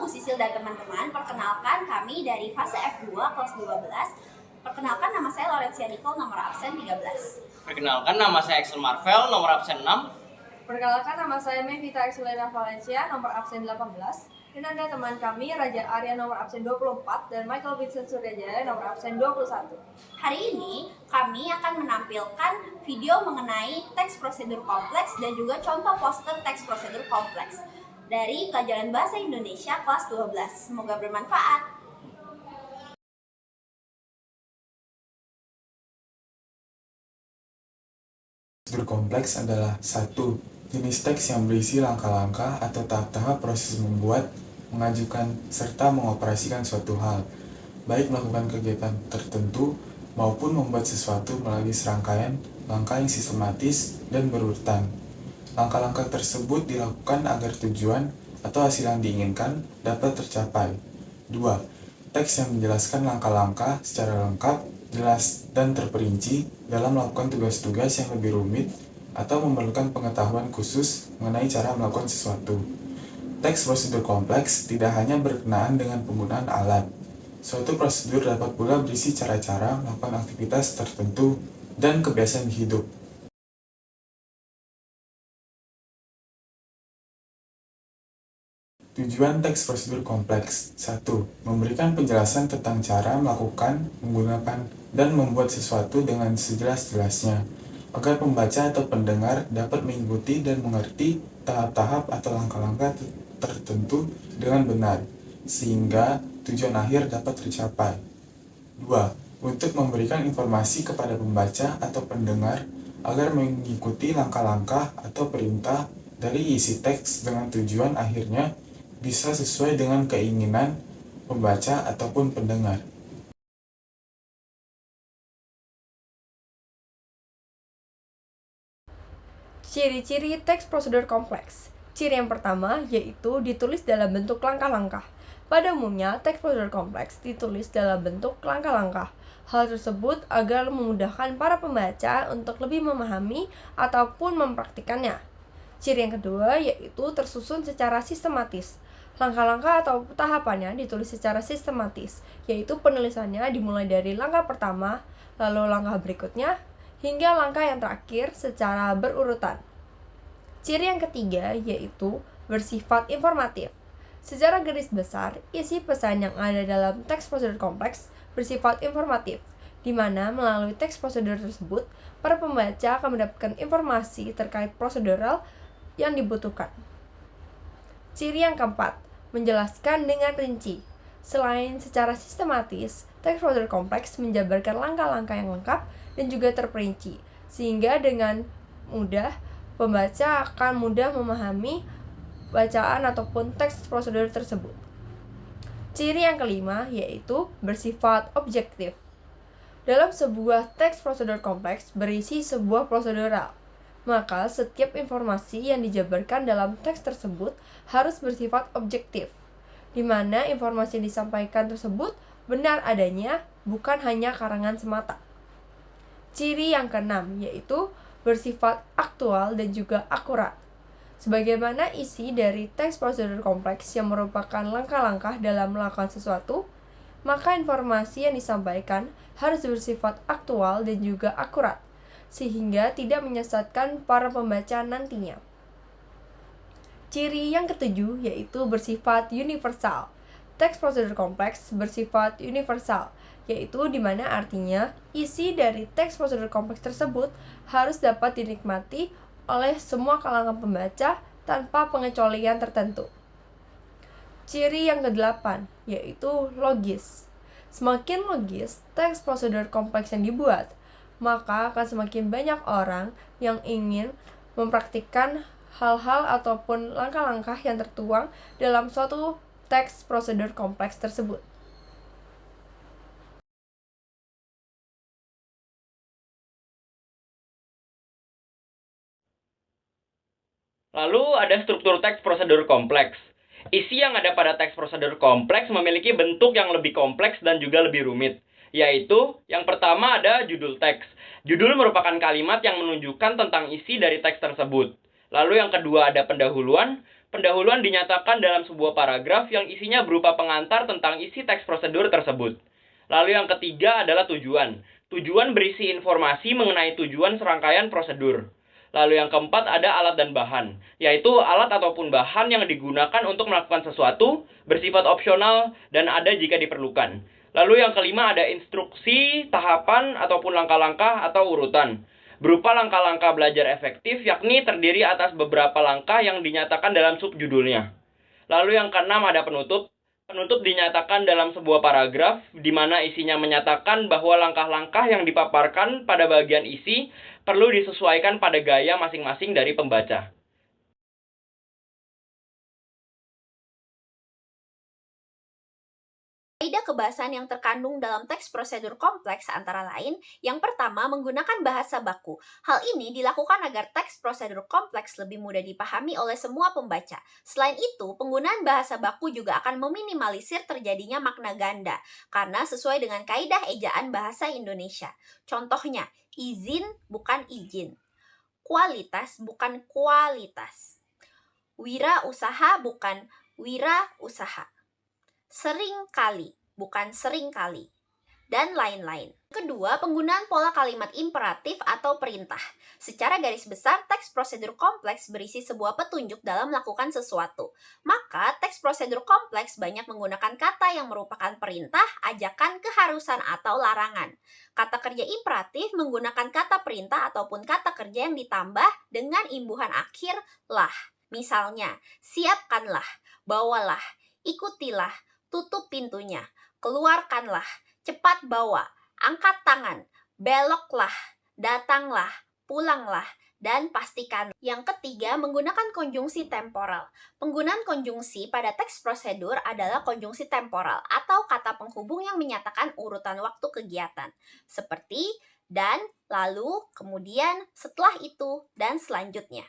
Bu Sisil dan teman-teman, perkenalkan kami dari fase F2 kelas 12. Perkenalkan nama saya Laurencia Nicole, nomor absen 13. Perkenalkan nama saya Axel Marvel, nomor absen 6. Perkenalkan nama saya Mevita Excelina Valencia, nomor absen 18. Dan ada teman kami Raja Arya, nomor absen 24, dan Michael Vincent Suryajaya, nomor absen 21. Hari ini kami akan menampilkan video mengenai teks prosedur kompleks dan juga contoh poster teks prosedur kompleks dari pelajaran Bahasa Indonesia kelas 12. Semoga bermanfaat. Prosedur kompleks adalah satu jenis teks yang berisi langkah-langkah atau tahap-tahap proses membuat, mengajukan, serta mengoperasikan suatu hal, baik melakukan kegiatan tertentu maupun membuat sesuatu melalui serangkaian langkah yang sistematis dan berurutan. Langkah-langkah tersebut dilakukan agar tujuan atau hasil yang diinginkan dapat tercapai. 2. Teks yang menjelaskan langkah-langkah secara lengkap, jelas, dan terperinci dalam melakukan tugas-tugas yang lebih rumit atau memerlukan pengetahuan khusus mengenai cara melakukan sesuatu. Teks prosedur kompleks tidak hanya berkenaan dengan penggunaan alat. Suatu prosedur dapat pula berisi cara-cara melakukan aktivitas tertentu dan kebiasaan hidup. Tujuan teks prosedur kompleks. 1. Memberikan penjelasan tentang cara melakukan, menggunakan, dan membuat sesuatu dengan sejelas-jelasnya, agar pembaca atau pendengar dapat mengikuti dan mengerti tahap-tahap atau langkah-langkah tertentu dengan benar, sehingga tujuan akhir dapat tercapai. 2. Untuk memberikan informasi kepada pembaca atau pendengar agar mengikuti langkah-langkah atau perintah dari isi teks dengan tujuan akhirnya bisa sesuai dengan keinginan pembaca ataupun pendengar. Ciri-ciri teks prosedur kompleks. Ciri yang pertama yaitu ditulis dalam bentuk langkah-langkah. Pada umumnya, teks prosedur kompleks ditulis dalam bentuk langkah-langkah. Hal tersebut agar memudahkan para pembaca untuk lebih memahami ataupun mempraktikannya. Ciri yang kedua yaitu tersusun secara sistematis. Langkah-langkah atau tahapannya ditulis secara sistematis, yaitu penulisannya dimulai dari langkah pertama, lalu langkah berikutnya, hingga langkah yang terakhir secara berurutan. Ciri yang ketiga yaitu bersifat informatif. Secara garis besar, isi pesan yang ada dalam teks prosedur kompleks bersifat informatif, di mana melalui teks prosedur tersebut, para pembaca akan mendapatkan informasi terkait prosedural yang dibutuhkan. Ciri yang keempat, menjelaskan dengan rinci. Selain secara sistematis, teks prosedur kompleks menjabarkan langkah-langkah yang lengkap dan juga terperinci, sehingga dengan mudah pembaca akan mudah memahami bacaan ataupun teks prosedur tersebut. Ciri yang kelima yaitu bersifat objektif. Dalam sebuah teks prosedur kompleks berisi sebuah prosedural, maka setiap informasi yang dijabarkan dalam teks tersebut harus bersifat objektif, di mana informasi yang disampaikan tersebut benar adanya, bukan hanya karangan semata. Ciri yang keenam yaitu bersifat aktual dan juga akurat. Sebagaimana isi dari teks prosedur kompleks yang merupakan langkah-langkah dalam melakukan sesuatu, maka informasi yang disampaikan harus bersifat aktual dan juga akurat, sehingga tidak menyesatkan para pembaca nantinya. Ciri yang ketujuh yaitu bersifat universal. Teks prosedur kompleks bersifat universal, yaitu di mana artinya isi dari teks prosedur kompleks tersebut harus dapat dinikmati oleh semua kalangan pembaca tanpa pengecualian tertentu. Ciri yang kedelapan yaitu logis. Semakin logis teks prosedur kompleks yang dibuat, maka akan semakin banyak orang yang ingin mempraktikkan hal-hal ataupun langkah-langkah yang tertuang dalam suatu teks prosedur kompleks tersebut. Lalu ada struktur teks prosedur kompleks. Isi yang ada pada teks prosedur kompleks memiliki bentuk yang lebih kompleks dan juga lebih rumit. Yaitu, yang pertama ada judul teks. Judul merupakan kalimat yang menunjukkan tentang isi dari teks tersebut. Lalu yang kedua ada pendahuluan. Pendahuluan dinyatakan dalam sebuah paragraf yang isinya berupa pengantar tentang isi teks prosedur tersebut. Lalu yang ketiga adalah tujuan. Tujuan berisi informasi mengenai tujuan serangkaian prosedur. Lalu yang keempat ada alat dan bahan, yaitu alat ataupun bahan yang digunakan untuk melakukan sesuatu, bersifat opsional, dan ada jika diperlukan. Lalu yang kelima ada instruksi, tahapan, ataupun langkah-langkah atau urutan. Berupa langkah-langkah belajar efektif, yakni terdiri atas beberapa langkah yang dinyatakan dalam subjudulnya. Lalu yang keenam ada penutup. Penutup dinyatakan dalam sebuah paragraf, di mana isinya menyatakan bahwa langkah-langkah yang dipaparkan pada bagian isi perlu disesuaikan pada gaya masing-masing dari pembaca. Kaidah kebahasan yang terkandung dalam teks prosedur kompleks antara lain, yang pertama menggunakan bahasa baku. Hal ini dilakukan agar teks prosedur kompleks lebih mudah dipahami oleh semua pembaca. Selain itu, penggunaan bahasa baku juga akan meminimalisir terjadinya makna ganda, karena sesuai dengan kaidah ejaan bahasa Indonesia. Contohnya, izin bukan izin, kualitas bukan kualitas, wirausaha bukan wirausaha, sering kali, bukan sering kali, dan lain-lain. Kedua, penggunaan pola kalimat imperatif atau perintah. Secara garis besar, teks prosedur kompleks berisi sebuah petunjuk dalam melakukan sesuatu. Maka, teks prosedur kompleks banyak menggunakan kata yang merupakan perintah, ajakan, keharusan, atau larangan. Kata kerja imperatif menggunakan kata perintah ataupun kata kerja yang ditambah dengan imbuhan akhir lah. Misalnya, siapkanlah, bawalah, ikutilah, tutup pintunya, keluarkanlah, cepat bawa, angkat tangan, beloklah, datanglah, pulanglah, dan pastikan. Yang ketiga, menggunakan konjungsi temporal. Penggunaan konjungsi pada teks prosedur adalah konjungsi temporal atau kata penghubung yang menyatakan urutan waktu kegiatan, seperti dan, lalu, kemudian, setelah itu, dan selanjutnya.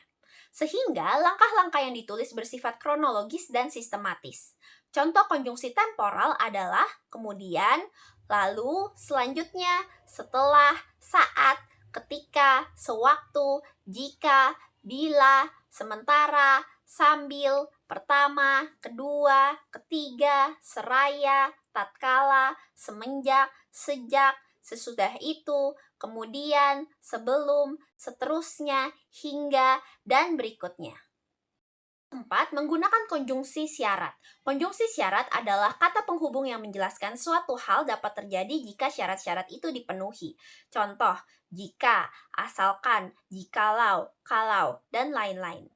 Sehingga langkah-langkah yang ditulis bersifat kronologis dan sistematis. Contoh konjungsi temporal adalah kemudian, lalu, selanjutnya, setelah, saat, ketika, sewaktu, jika, bila, sementara, sambil, pertama, kedua, ketiga, seraya, tatkala, semenjak, sejak, sesudah itu, kemudian, sebelum, seterusnya, hingga, dan berikutnya. 4. Menggunakan konjungsi syarat. Konjungsi syarat adalah kata penghubung yang menjelaskan suatu hal dapat terjadi jika syarat-syarat itu dipenuhi. Contoh, jika, asalkan, jikalau, kalau, dan lain-lain.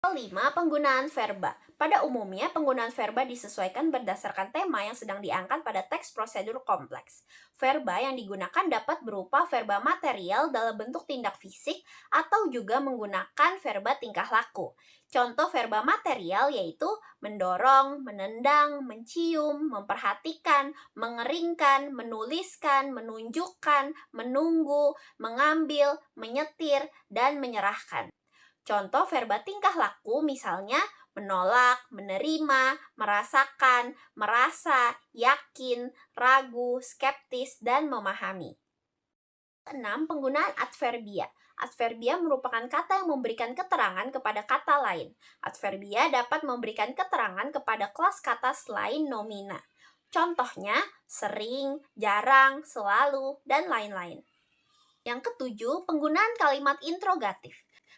5. Penggunaan verba. Pada umumnya, penggunaan verba disesuaikan berdasarkan tema yang sedang diangkat pada teks prosedur kompleks. Verba yang digunakan dapat berupa verba material dalam bentuk tindak fisik atau juga menggunakan verba tingkah laku. Contoh verba material yaitu mendorong, menendang, mencium, memperhatikan, mengeringkan, menuliskan, menunjukkan, menunggu, mengambil, menyetir, dan menyerahkan. Contoh verba tingkah laku misalnya menolak, menerima, merasakan, merasa, yakin, ragu, skeptis, dan memahami. 6. Penggunaan adverbia. Adverbia merupakan kata yang memberikan keterangan kepada kata lain. Adverbia dapat memberikan keterangan kepada kelas kata selain nomina. Contohnya sering, jarang, selalu, dan lain-lain. Yang ketujuh, penggunaan kalimat interrogatif.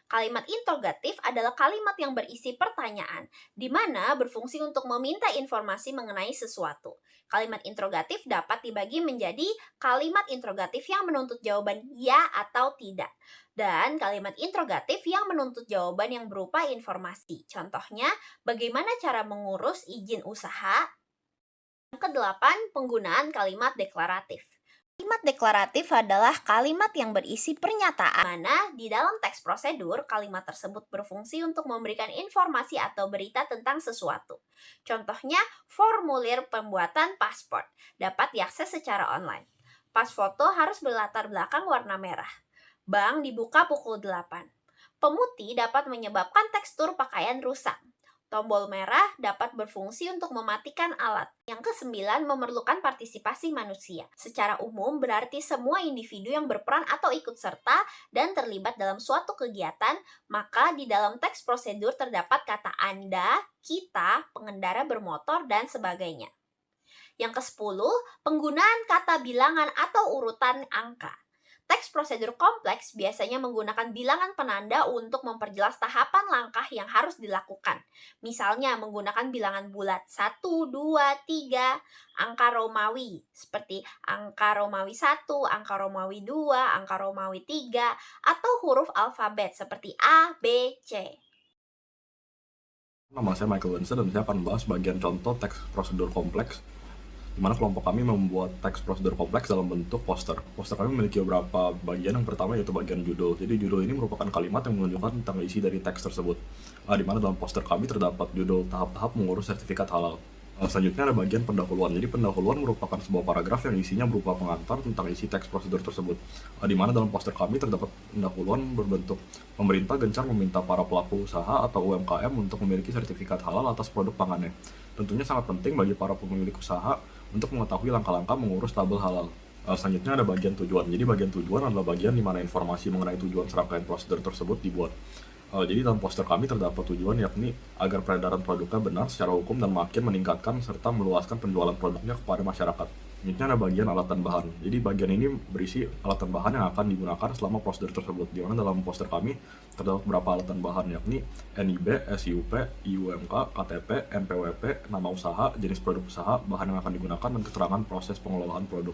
Kalimat interrogatif adalah kalimat yang berisi pertanyaan, di mana berfungsi untuk meminta informasi mengenai sesuatu. Kalimat interrogatif dapat dibagi menjadi kalimat interrogatif yang menuntut jawaban ya atau tidak, dan kalimat interrogatif yang menuntut jawaban yang berupa informasi. Contohnya, bagaimana cara mengurus izin usaha? Yang kedelapan, penggunaan kalimat deklaratif. Kalimat deklaratif adalah kalimat yang berisi pernyataan, mana di dalam teks prosedur kalimat tersebut berfungsi untuk memberikan informasi atau berita tentang sesuatu. Contohnya, formulir pembuatan paspor dapat diakses secara online. Pas foto harus berlatar belakang warna merah. Bank dibuka pukul 8. Pemutih dapat menyebabkan tekstur pakaian rusak. Tombol merah dapat berfungsi untuk mematikan alat. Yang kesembilan, memerlukan partisipasi manusia. Secara umum berarti semua individu yang berperan atau ikut serta dan terlibat dalam suatu kegiatan, maka di dalam teks prosedur terdapat kata Anda, kita, pengendara bermotor, dan sebagainya. Yang ke-10, penggunaan kata bilangan atau urutan angka. Teks prosedur kompleks biasanya menggunakan bilangan penanda untuk memperjelas tahapan langkah yang harus dilakukan. Misalnya menggunakan bilangan bulat 1, 2, 3, angka Romawi seperti angka Romawi 1, angka Romawi 2, angka Romawi 3, atau huruf alfabet seperti A, B, C. Nama saya Michael Wense dan saya akan membahas bagian contoh teks prosedur kompleks di mana kelompok kami membuat teks prosedur kompleks dalam bentuk poster. Poster kami memiliki beberapa bagian. Yang pertama yaitu bagian judul. Jadi judul ini merupakan kalimat yang menunjukkan tentang isi dari teks tersebut. Di mana dalam poster kami terdapat judul tahap-tahap mengurus sertifikat halal. Selanjutnya ada bagian pendahuluan. Jadi pendahuluan merupakan sebuah paragraf yang isinya berupa pengantar tentang isi teks prosedur tersebut. Di mana dalam poster kami terdapat pendahuluan berbentuk pemerintah gencar meminta para pelaku usaha atau UMKM untuk memiliki sertifikat halal atas produk pangannya. Tentunya sangat penting bagi para pemilik usaha untuk mengetahui langkah-langkah mengurus label halal. Selanjutnya ada bagian tujuan. Jadi bagian tujuan adalah bagian di mana informasi mengenai tujuan serangkaian prosedur tersebut dibuat. Jadi dalam poster kami terdapat tujuan yakni agar peredaran produknya benar secara hukum dan makin meningkatkan serta meluaskan penjualan produknya kepada masyarakat. Selanjutnya ada bagian alat dan bahan. Jadi bagian ini berisi alat dan bahan yang akan digunakan selama prosedur tersebut. Di mana dalam poster kami terdapat beberapa alat dan bahan yakni NIB, SIUP, IUMK, KTP, NPWP, nama usaha, jenis produk usaha, bahan yang akan digunakan, dan keterangan proses pengelolaan produk.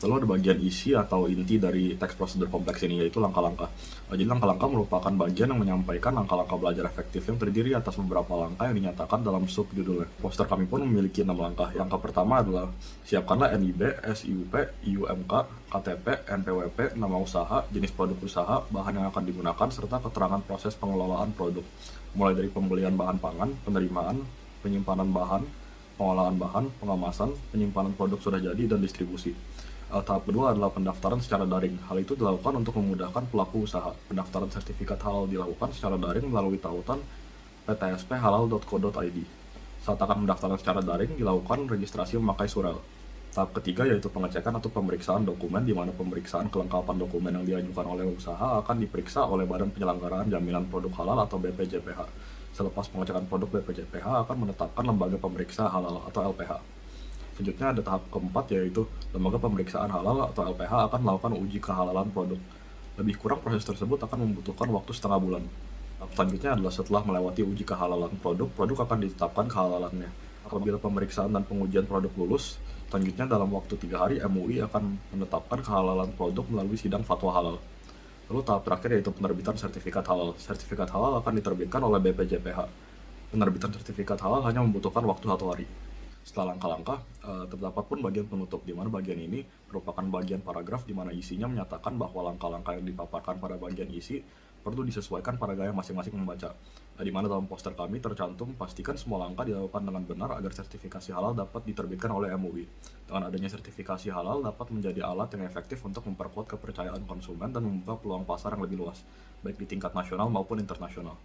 Lalu ada bagian isi atau inti dari teks prosedur kompleks ini, yaitu langkah-langkah. Jadi langkah-langkah merupakan bagian yang menyampaikan langkah-langkah belajar efektif yang terdiri atas beberapa langkah yang dinyatakan dalam subjudulnya. Poster kami pun memiliki 6 langkah. Langkah pertama adalah siapkanlah NIB, SIUP, IUMK, KTP, NPWP, nama usaha, jenis produk usaha, bahan yang akan digunakan, serta keterangan proses pengelolaan produk. Mulai dari pembelian bahan pangan, penerimaan, penyimpanan bahan, pengolahan bahan, pengemasan, penyimpanan produk sudah jadi, dan distribusi. Tahap kedua adalah pendaftaran secara daring. Hal itu dilakukan untuk memudahkan pelaku usaha. Pendaftaran sertifikat halal dilakukan secara daring melalui tautan ptsphalal.co.id. Saat akan pendaftaran secara daring, dilakukan registrasi memakai surel. Tahap ketiga yaitu pengecekan atau pemeriksaan dokumen, di mana pemeriksaan kelengkapan dokumen yang diajukan oleh usaha akan diperiksa oleh Badan Penyelenggaraan Jaminan Produk Halal atau BPJPH. Selepas pengecekan produk, BPJPH akan menetapkan lembaga pemeriksa halal atau LPH. Selanjutnya ada tahap keempat yaitu lembaga pemeriksaan halal atau LPH akan melakukan uji kehalalan produk. Lebih kurang proses tersebut akan membutuhkan waktu setengah bulan. Tahap selanjutnya adalah setelah melewati uji kehalalan produk akan ditetapkan kehalalannya. Apabila pemeriksaan dan pengujian produk lulus, selanjutnya dalam waktu 3 hari MUI akan menetapkan kehalalan produk melalui sidang fatwa halal. Lalu tahap terakhir yaitu penerbitan sertifikat halal. Sertifikat halal akan diterbitkan oleh BPJPH. Penerbitan sertifikat halal hanya membutuhkan waktu 1 hari. Setelah langkah-langkah, terdapat pun bagian penutup, di mana bagian ini merupakan bagian paragraf di mana isinya menyatakan bahwa langkah-langkah yang dipaparkan pada bagian isi perlu disesuaikan pada gaya masing-masing membaca. Di mana dalam poster kami tercantum, pastikan semua langkah dilakukan dengan benar agar sertifikasi halal dapat diterbitkan oleh MUI. Dengan adanya sertifikasi halal dapat menjadi alat yang efektif untuk memperkuat kepercayaan konsumen dan membuka peluang pasar yang lebih luas, baik di tingkat nasional maupun internasional.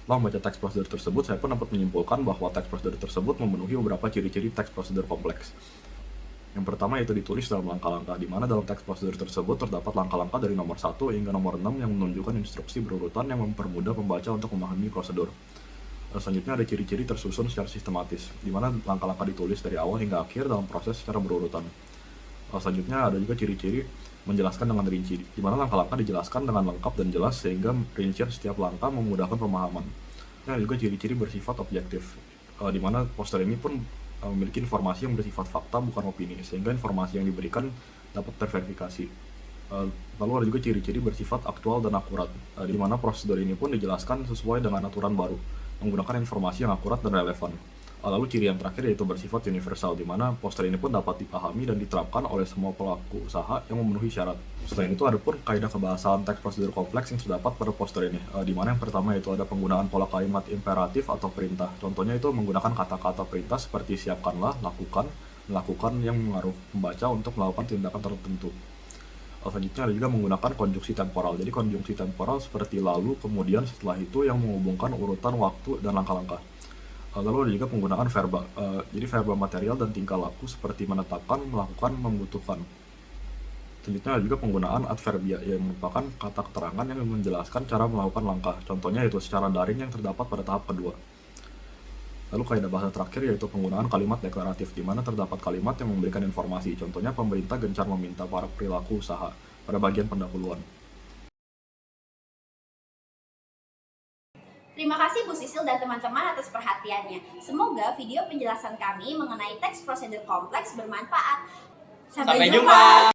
Setelah membaca teks prosedur tersebut, saya pun dapat menyimpulkan bahwa teks prosedur tersebut memenuhi beberapa ciri-ciri teks prosedur kompleks. Yang pertama yaitu ditulis dalam langkah-langkah, di mana dalam teks prosedur tersebut terdapat langkah-langkah dari nomor 1 hingga nomor 6 yang menunjukkan instruksi berurutan yang mempermudah pembaca untuk memahami prosedur. Selanjutnya ada ciri-ciri tersusun secara sistematis, di mana langkah-langkah ditulis dari awal hingga akhir dalam proses secara berurutan. Selanjutnya ada juga ciri-ciri menjelaskan dengan rinci, di mana langkah-langkah dijelaskan dengan lengkap dan jelas sehingga rincian setiap langkah memudahkan pemahaman. Nah, juga ciri-ciri bersifat objektif, di mana poster ini pun memiliki informasi yang bersifat fakta bukan opini, sehingga informasi yang diberikan dapat terverifikasi. Lalu ada juga ciri-ciri bersifat aktual dan akurat, di mana prosedur ini pun dijelaskan sesuai dengan aturan baru, menggunakan informasi yang akurat dan relevan. Lalu ciri yang terakhir yaitu bersifat universal, di mana poster ini pun dapat dipahami dan diterapkan oleh semua pelaku usaha yang memenuhi syarat. Selain itu ada pun kaidah kebahasaan teks prosedur kompleks yang terdapat pada poster ini, di mana yang pertama yaitu ada penggunaan pola kalimat imperatif atau perintah. Contohnya itu menggunakan kata-kata perintah seperti siapkanlah, lakukan, melakukan yang mengaruh pembaca untuk melakukan tindakan tertentu. Selanjutnya ada juga menggunakan konjungsi temporal. Jadi konjungsi temporal seperti lalu, kemudian, setelah itu, yang menghubungkan urutan waktu dan langkah-langkah. Lalu ada juga penggunaan verba. Jadi verba material dan tingkah laku seperti menetapkan, melakukan, membutuhkan. Selanjutnya ada juga penggunaan adverbia yang merupakan kata keterangan yang menjelaskan cara melakukan langkah. Contohnya yaitu secara daring yang terdapat pada tahap kedua. Lalu kaidah bahasa terakhir yaitu penggunaan kalimat deklaratif, di mana terdapat kalimat yang memberikan informasi. Contohnya pemerintah gencar meminta para perilaku usaha pada bagian pendahuluan. Terima kasih Bu Sisil dan teman-teman atas perhatiannya. Semoga video penjelasan kami mengenai teks prosedur kompleks bermanfaat. Sampai jumpa.